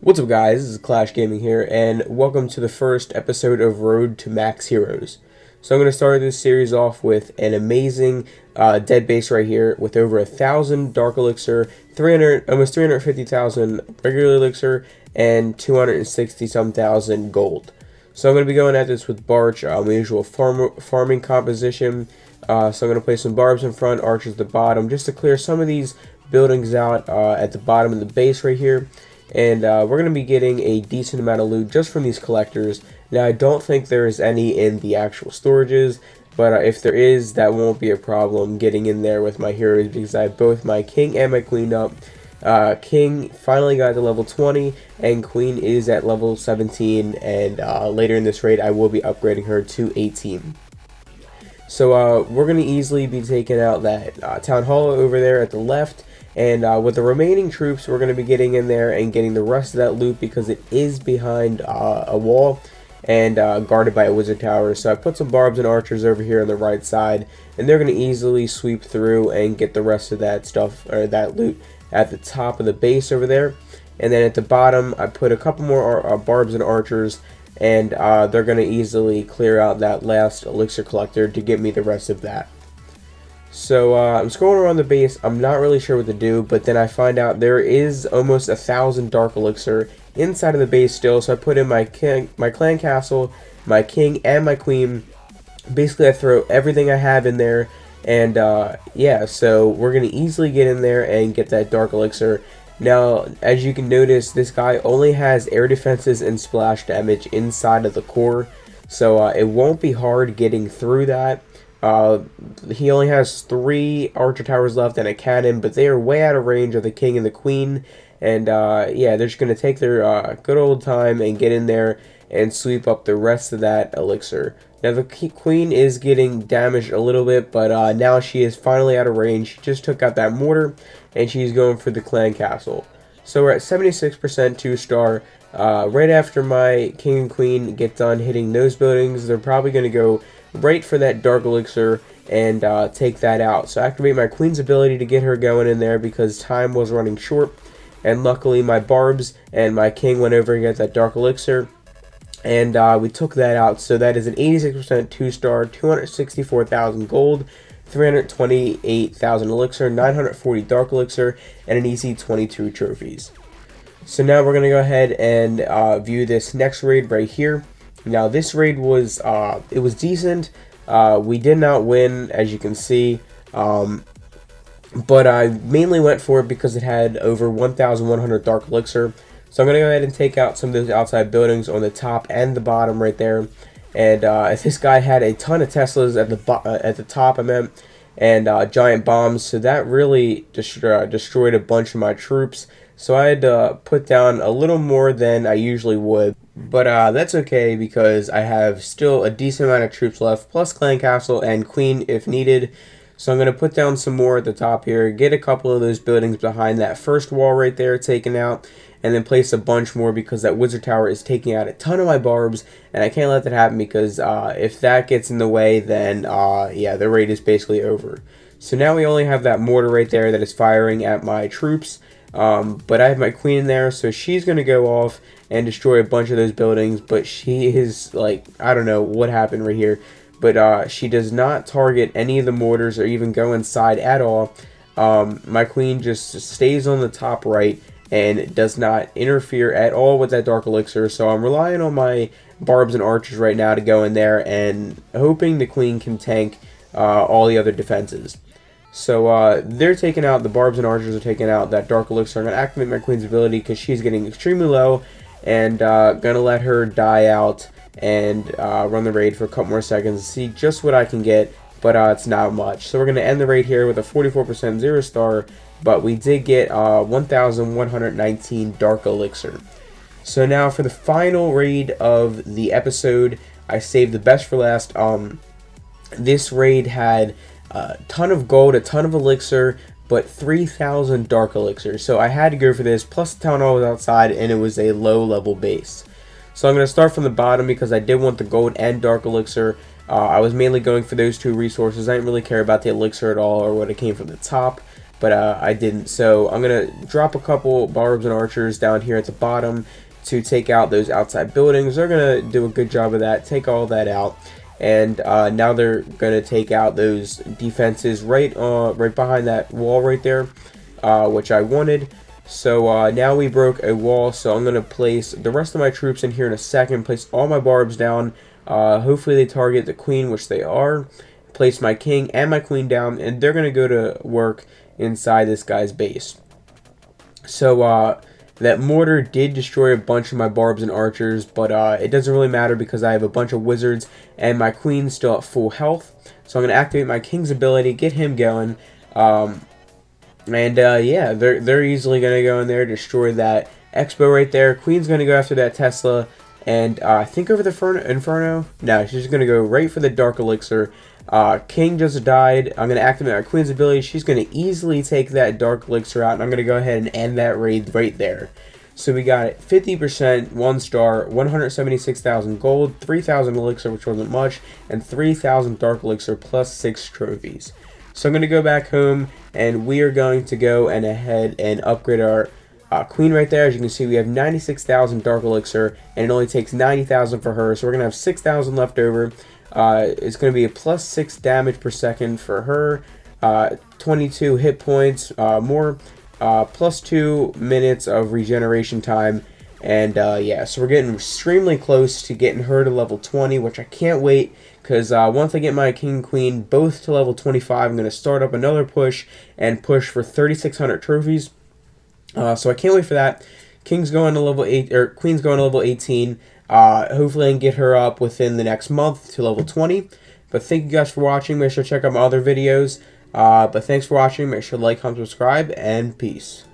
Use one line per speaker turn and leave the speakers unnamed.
What's up guys, this is Clash Gaming here, and welcome to the first episode of Road to Max Heroes. So I'm going to start this series off with an amazing dead base right here with over 1,000 Dark Elixir, almost 350,000 regular Elixir, and 260-some thousand gold. So I'm going to be going at this with Barch, my usual farming composition. So I'm going to place some barbs in front, archers at the bottom, just to clear some of these buildings out at the bottom of the base right here. And we're going to be getting a decent amount of loot just from these collectors. Now, I don't think there is any in the actual storages, but if there is, that won't be a problem getting in there with my heroes because I have both my king and my queen up. King finally got to level 20, and queen is at level 17, and later in this raid, I will be upgrading her to 18. So we're going to easily be taking out that town hall over there at the left. And with the remaining troops, we're going to be getting in there and getting the rest of that loot because it is behind a wall and guarded by a wizard tower. So I put some barbs and archers over here on the right side, and they're going to easily sweep through and get the rest of that stuff, or that loot, at the top of the base over there. And then at the bottom, I put a couple more barbs and archers, and they're going to easily clear out that last elixir collector to get me the rest of that. So I'm scrolling around the base. I'm not really sure what to do, but then I find out there is almost 1,000 Dark Elixir inside of the base still. So I put in my clan castle, my king, and my queen. Basically, I throw everything I have in there, and yeah. So we're gonna easily get in there and get that Dark Elixir. Now, as you can notice, this guy only has air defenses and splash damage inside of the core, so it won't be hard getting through that. He only has 3 archer towers left and a cannon, but they are way out of range of the king and the queen. And yeah, they're just going to take their good old time and get in there and sweep up the rest of that elixir. Now the queen is getting damaged a little bit, but now she is finally out of range. She just took out that mortar, and she's going for the clan castle. So we're at 76% 2-star. Right after my king and queen get done hitting those buildings, they're probably going to go right for that Dark Elixir and take that out. So I activate my queen's ability to get her going in there because time was running short, and luckily my barbs and my king went over and got that Dark Elixir, and we took that out. So that is an 86% 2-star, 264,000 gold, 328,000 elixir, 940 Dark Elixir, and an easy 22 trophies. So now we're going to go ahead and view this next raid right here. Now this raid was it was decent. We did not win, as you can see, but I mainly went for it because it had over 1,100 Dark Elixir. So I'm going to go ahead and take out some of those outside buildings on the top and the bottom right there. And this guy had a ton of Teslas at the top, I meant, and giant bombs. So that really destroyed a bunch of my troops. So I had to put down a little more than I usually would. But that's okay because I have still a decent amount of troops left, plus clan castle and queen if needed. So I'm going to put down some more at the top here, get a couple of those buildings behind that first wall right there taken out, and then place a bunch more because that wizard tower is taking out a ton of my barbs, and I can't let that happen because if that gets in the way, then yeah, the raid is basically over. So now we only have that mortar right there that is firing at my troops. But I have my queen in there, so she's going to go off and destroy a bunch of those buildings, but she is, like, I don't know what happened right here, but she does not target any of the mortars or even go inside at all. My queen just stays on the top right and does not interfere at all with that Dark Elixir, so I'm relying on my barbs and archers right now to go in there and hoping the queen can tank all the other defenses. So they're taking out, the barbs and archers are taking out that Dark Elixir. I'm going to activate my queen's ability because she's getting extremely low, and going to let her die out and run the raid for a couple more seconds to see just what I can get, but it's not much. So we're going to end the raid here with a 44% 0-star, but we did get 1,119 Dark Elixir. So now for the final raid of the episode, I saved the best for last. This raid had a ton of gold, a ton of elixir, but 3,000 Dark Elixir. So I had to go for this, plus the town hall was outside, and it was a low level base. So I'm going to start from the bottom because I did want the gold and Dark Elixir. I was mainly going for those two resources. I didn't really care about the elixir at all or what it came from the top. but I didn't. So I'm going to drop a couple barbs and archers down here at the bottom to take out those outside buildings. They're going to do a good job of that, take all that out. And now they're going to take out those defenses right behind that wall right there, which I wanted. So now we broke a wall, so I'm going to place the rest of my troops in here in a second, place all my barbs down. Hopefully they target the queen, which they are. Place my king and my queen down, and they're going to go to work inside this guy's base. So that mortar did destroy a bunch of my barbs and archers, but it doesn't really matter because I have a bunch of wizards and my queen's still at full health. So I'm going to activate my king's ability, get him going. Yeah, they're easily going to go in there, destroy that expo right there. Queen's going to go after that Tesla, and I think over the Inferno. No, she's going to go right for the Dark Elixir. King just died. I'm going to activate my Queen's ability. She's going to easily take that Dark Elixir out, and I'm going to go ahead and end that raid right there. So we got it 50%, 1 star, 176,000 gold, 3,000 elixir, which wasn't much, and 3,000 Dark Elixir plus 6 trophies. So I'm going to go back home, and we are going to go ahead and upgrade our queen right there. As you can see, we have 96,000 Dark Elixir, and it only takes 90,000 for her, so we're going to have 6,000 left over. It's going to be a plus 6 damage per second for her, 22 hit points more, plus 2 minutes of regeneration time, and yeah, so we're getting extremely close to getting her to level 20, which I can't wait, because once I get my king and queen both to level 25, I'm going to start up another push and push for 3,600 trophies. So I can't wait for that. King's going to level 8, or Queen's going to level 18. Hopefully I can get her up within the next month to level 20. But thank you guys for watching. Make sure to check out my other videos. But thanks for watching. Make sure to like, comment, subscribe, and peace.